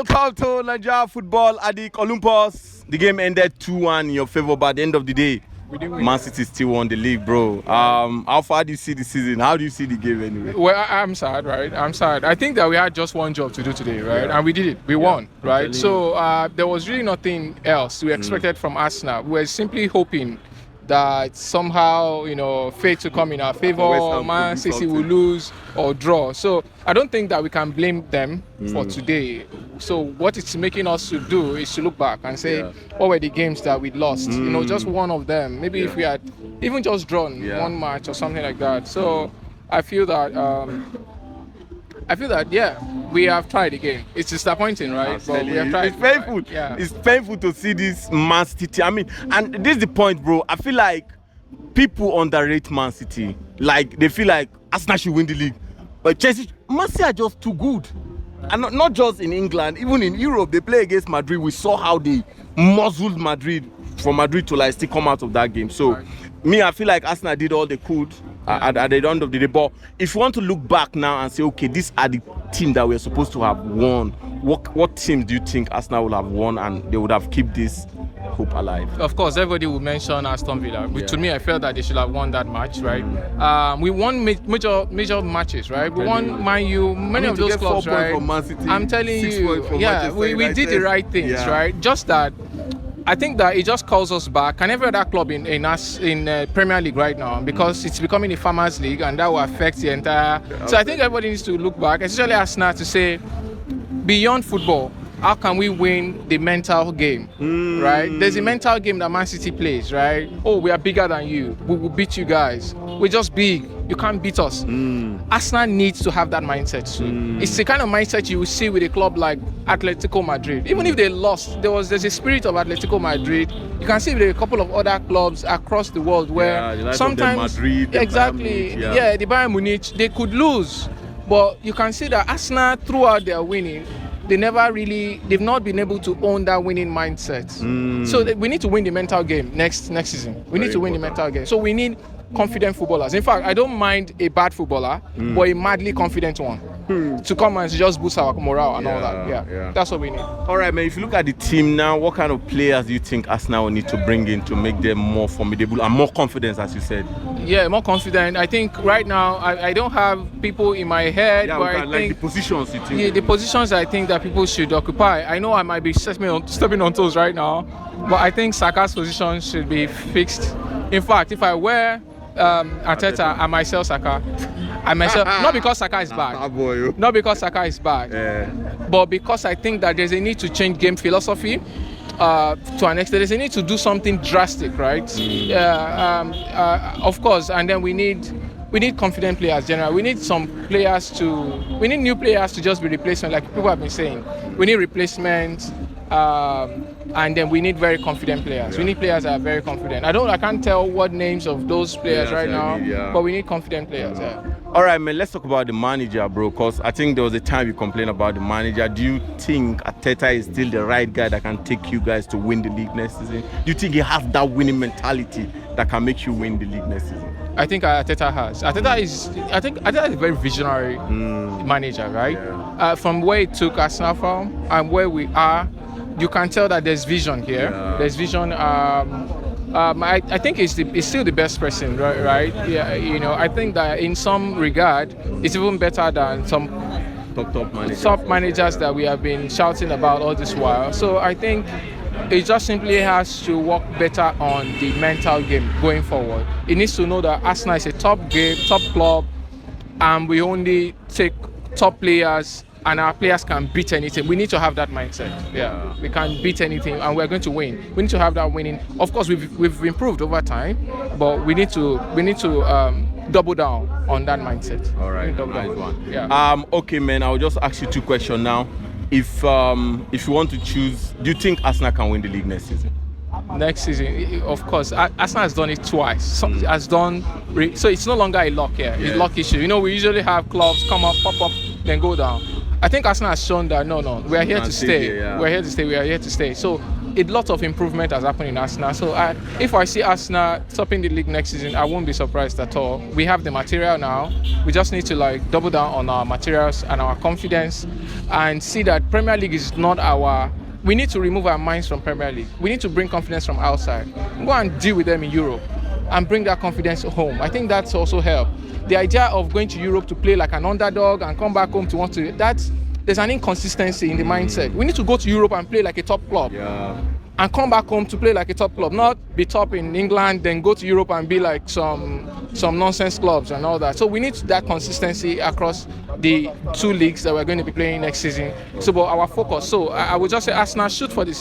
welcome to Naija Football Addicts Olympus. The game ended 2-1 in your favor, but at the end of the day, Man City still won the league, bro. How far do you see the season? How do you see the game anyway? Well, I'm sad, right? I'm sad. I think that we had just one job to do today, right? And we did it. We won, right? So there was really nothing else we expected from Arsenal. We were simply hoping that somehow, fate to come in our favor, Man City will lose or draw. So I don't think that we can blame them for today. So what it's making us to do is to look back and say, what were the games that we lost? Just one of them. Maybe if we had even just drawn one match or something like that. So I feel that we have tried again. It's disappointing, right? But we have tried. It's painful. Right? Yeah. It's painful to see this Man City. I mean, and this is the point, bro. I feel like people underrate Man City. Like, they feel like Arsenal should win the league. But Chelsea, Man City are just too good. And not just in England, even in Europe, they play against Madrid. We saw how they muzzled Madrid, from Madrid to still come out of that game. So, I feel like Arsenal did all they could at the end of the day. But if you want to look back now and say, okay, these are the team that we're supposed to have won, what teams do you think Arsenal will have won and they would have kept this hope alive? Of course, everybody will mention Aston Villa. To me, I felt that they should have won that match, right? We won major matches, right? We won Man U, many of those clubs, right? I'm telling you, we did the right things, right? Just that I think that it just calls us back, and every other club in Premier League right now, because it's becoming a farmers league, and that will affect the entire. So I think everybody needs to look back, especially Arsenal, to say, beyond football, how can we win the mental game, right? There's a mental game that Man City plays, right? Oh, we are bigger than you. We will beat you guys. We're just big. You can't beat us. Arsenal needs to have that mindset too. It's the kind of mindset you will see with a club like Atletico Madrid. Even if they lost, there's a spirit of Atletico Madrid. You can see with a couple of other clubs across the world where sometimes Madrid, the Bayern Munich, they could lose. But you can see that Arsenal, throughout their winning, they've not been able to own that winning mindset. So we need to win the mental game next season. We need to win the mental game. So we need confident footballers. In fact, I don't mind a bad footballer, but a madly confident one to come and just boost our morale and all that. That's what we need. All right, man. If you look at the team now, what kind of players do you think Arsenal will need to bring in to make them more formidable and more confident, as you said? Yeah, more confident. I think right now I don't have people in my head. Yeah, but I like think the positions you think. Yeah, the positions I think that people should occupy. I know I might be stepping on toes right now, but I think Saka's position should be fixed. In fact, if I were Arteta, I might sell Saka. Not because Saka is bad. Not because Saka is bad. But because I think that there's a need to change game philosophy. To an extent, there's a need to do something drastic, right? Of course, and then we need confident players. Generally, we need new players to just be replacement, like people have been saying. We need replacements. And then we need very confident players. We need players that are very confident. I can't tell what names of those players right now, but we need confident players. All right, man, let's talk about the manager, bro, because I think there was a time you complained about the manager. Do you think Arteta is still the right guy that can take you guys to win the league next season? Do you think he has that winning mentality that can make you win the league next season? I think Arteta has. Arteta is a very visionary manager, right? From where he took Arsenal from and where we are, you can tell that there's vision here. There's vision. I think he's still the best person, right? Yeah, I think that in some regard, it's even better than some top managers that we have been shouting about all this while. So I think it just simply has to work better on the mental game going forward. It needs to know that Arsenal is a top club, and we only take top players. And our players can beat anything. We need to have that mindset. We can beat anything, and we're going to win. We need to have that winning. Of course, we've improved over time, but we need to double down on that mindset. All right, nice one. Okay, man. I'll just ask you two questions now. If you want to choose, do you think Arsenal can win the league next season? Next season, of course. Arsenal has done it twice. So it's no longer a luck here. It's luck issue. We usually have clubs come up, pop up, then go down. I think Arsenal has shown that no, we are here to stay. We are here to stay. So a lot of improvement has happened in Arsenal. So if I see Arsenal topping the league next season, I won't be surprised at all. We have the material now. We just need to like double down on our materials and our confidence and see that Premier League is not our... We need to remove our minds from Premier League. We need to bring confidence from outside. Go and deal with them in Europe and bring that confidence home. I think that's also helped. The idea of going to Europe to play like an underdog and come back home to want to... There's an inconsistency in the mindset. We need to go to Europe and play like a top club. Yeah. And come back home to play like a top club. Not be top in England, then go to Europe and be like some nonsense clubs and all that. So we need that consistency across the two leagues that we're going to be playing next season. So, but our focus. So I would just say, Arsenal, shoot for the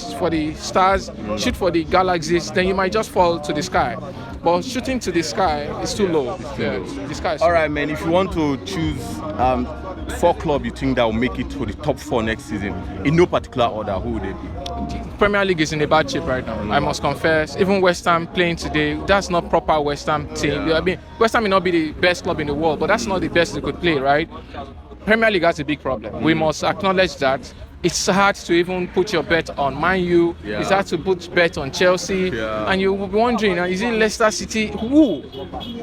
stars, shoot for the galaxies. Then you might just fall to the sky. But shooting to the sky is too low. Yeah, the sky is all right, man. If you want to choose 4 clubs you think that will make it to the top 4 next season, in no particular order, who would they be? Premier League is in a bad shape right now. I must confess. Even West Ham playing today, that's not proper West Ham team. I mean, West Ham may not be the best club in the world, but that's not the best they could play, right? Premier League has a big problem. We must acknowledge that. It's hard to even put your bet on Man U. It's hard to put bet on Chelsea. And you'll be wondering, is it Leicester City? Who?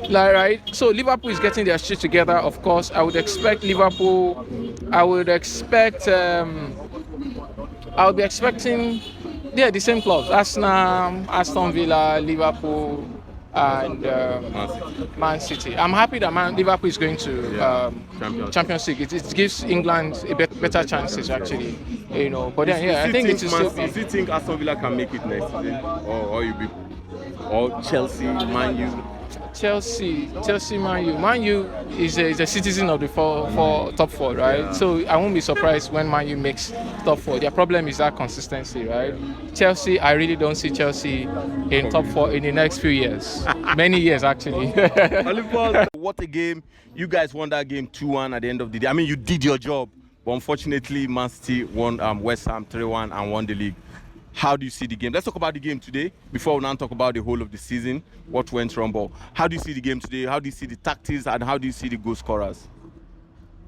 Like, right? So Liverpool is getting their shit together, of course. I would expect Liverpool. I would be expecting, the same clubs. Arsenal, Aston Villa, Liverpool, and Man City. I'm happy that Liverpool is going to Champions League. It gives England a better chances, actually. You know, but then I think it is still. Do you think Aston Villa can make it next season, or Chelsea, Man U? Chelsea, Man U. Man U is a citizen of the top 4, right? Yeah. So I won't be surprised when Man U makes top 4. Their problem is that consistency, right? Chelsea, I really don't see Chelsea in top 4 in the next few years. Many years, actually. Olympus, what a game. You guys won that game 2-1 at the end of the day. I mean, you did your job. But unfortunately, Man City won West Ham 3-1 and won the league. How do you see the game? Let's talk about the game today before we now talk about the whole of the season, what went wrong. But how do you see the game today? How do you see the tactics and how do you see the goal scorers?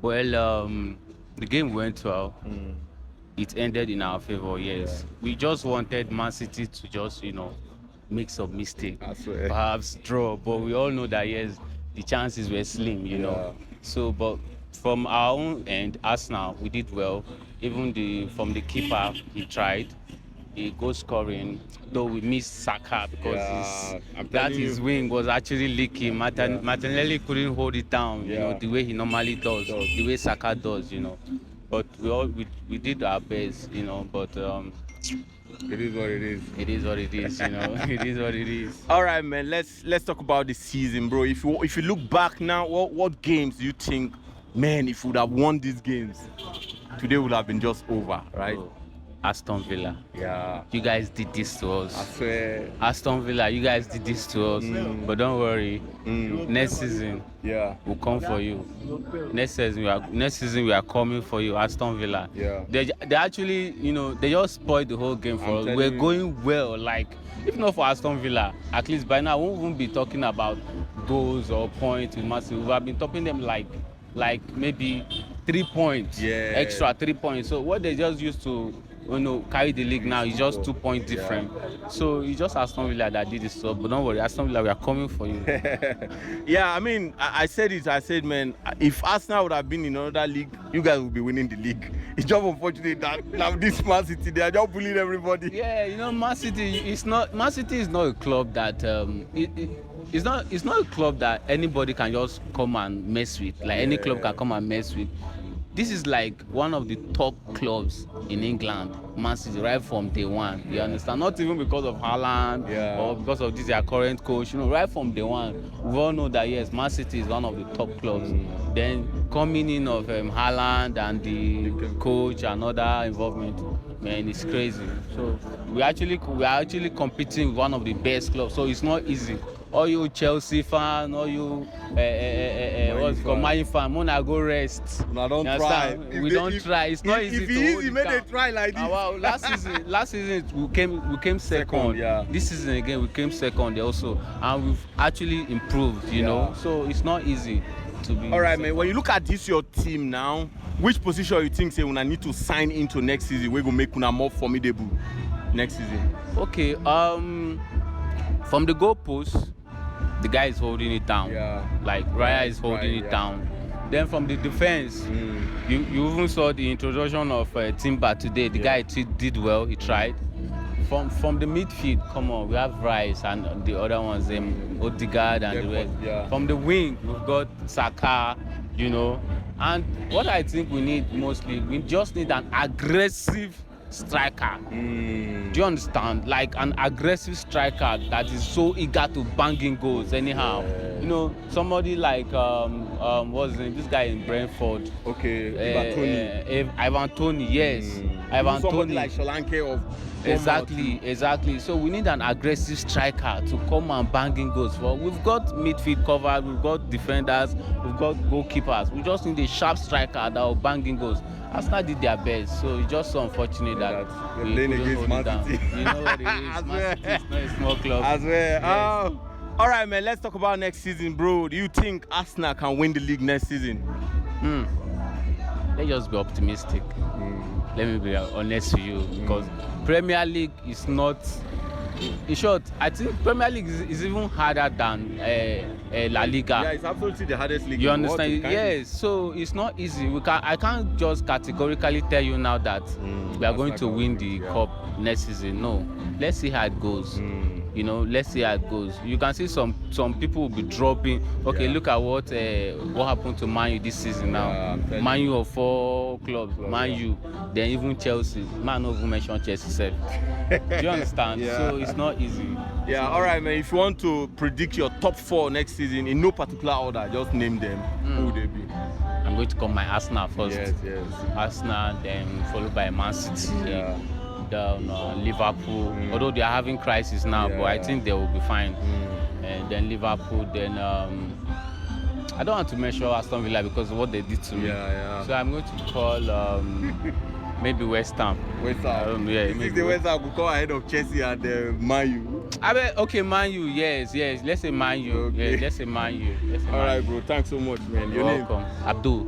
Well, the game went well. It ended in our favor, yes. Yeah. We just wanted Man City to just, make some mistake, perhaps draw. But we all know that, yes, the chances were slim, you know. So, but from our own end, Arsenal, we did well. Even from the keeper, he tried. The goal scoring, though we missed Saka because his wing was actually leaking. Martinelli couldn't hold it down, the way he normally does, the way Saka does, But we did our best, but it is what it is. It is what it is, It is what it is. All right, man. Let's talk about the season, bro. If you look back now, what games do you think, man, if we would have won these games, today would have been just over, right? Aston Villa. Yeah. You guys did this to us. I swear. Aston Villa, you guys did this to us. But don't worry. Next season, we'll come for you. Next season we are coming for you, Aston Villa. Yeah. They actually, they just spoiled the whole game for us. We're going well. Like, if not for Aston Villa, at least by now we won't be talking about goals or points with Massive. We have been topping them like maybe 3 points, extra 3 points. So what they just used to carry the league now is just 2 points different. So it's just Aston Villa that did this stuff. But don't worry, Aston Villa, we are coming for you. Yeah, I mean, I said it. I said, man, if Arsenal would have been in another league, you guys would be winning the league. It's just unfortunate that now this Man City, they are just bullying everybody. Yeah, Man City is not a club that it's not a club that anybody can just come and mess with. Like any club can come and mess with. This is like one of the top clubs in England, Man City, right from day one. You understand? Not even because of Haaland or because of their current coach. Right from day one, we all know that yes, Man City is one of the top clubs. Then coming in of Haaland and the coach and other involvement, man, it's crazy. So we are actually competing with one of the best clubs. So it's not easy. All you Chelsea fan, all you Man fan, Mona go rest. No, don't try. We don't try. It's not easy. If it's easy, made a try like this. Wow, last season we came second. This season again we came second also, and we've actually improved. You know, so it's not easy to be. All right, man. When you look at your team now, which position you think say una need to sign into next season? We go make una more formidable. next season? Okay. From the goalpost, the guy is holding it down. Yeah. Like Raya is holding it down. Then from the defense, you even saw the introduction of Timber today. The guy did well. He tried. From the midfield, come on, we have Rice and the other ones, Odegaard and the rest. Yeah. From the wing, we've got Saka, you know. And what I think we need mostly, we just need an aggressive striker. Do you understand? Like an aggressive striker that is so eager to bang in goals anyhow. Yeah. You know, somebody like what's his name? This guy in Brentford. Okay, Ivan Toney, yes. Ivan somebody Toney. like Solanke of Exactly. So we need an aggressive striker to come and bang in goals. We've got midfield covered, we've got defenders, we've got goalkeepers. We just need a sharp striker that will bang in goals. Arsenal did their best, so it's just so unfortunate that we're we playing couldn't against hold it Man City. down. You know what it is. Man City is not a small club. As well. Yes. All right, man. Let's talk about next season, bro. Do you think Arsenal can win the league next season? Let's just be optimistic. Let me be honest with you, because Premier League is not. In short, I think Premier League is even harder than La Liga. Yeah, it's absolutely the hardest league. You understand? Yes. So it's not easy. I can't just categorically tell you now that we are going to win the cup next season. No. Let's see how it goes. You know, let's see how it goes. You can see some people will be dropping. Okay, look at what happened to Man U this season now. Man U of 4 clubs, Man U, then even Chelsea. Man, not even mention Chelsea self. Do you understand? So it's not easy. Yeah, all right, man. If you want to predict your top 4 next season in no particular order, just name them. Who would they be? I'm going to call my Arsenal first. Yes. Arsenal, then followed by Man City. Liverpool, although they are having crisis now, but I think they will be fine. And then Liverpool, then I don't want to mention Aston Villa because of what they did to me. So I'm going to call maybe West Ham. West Ham. Yeah, you think the West Ham will go ahead of Chelsea and Man U? Okay, Man U. Yes. Let's say Man U. Okay. Yeah, let's say Man U. All right, bro. Thanks so much, man. You're welcome. Abdul.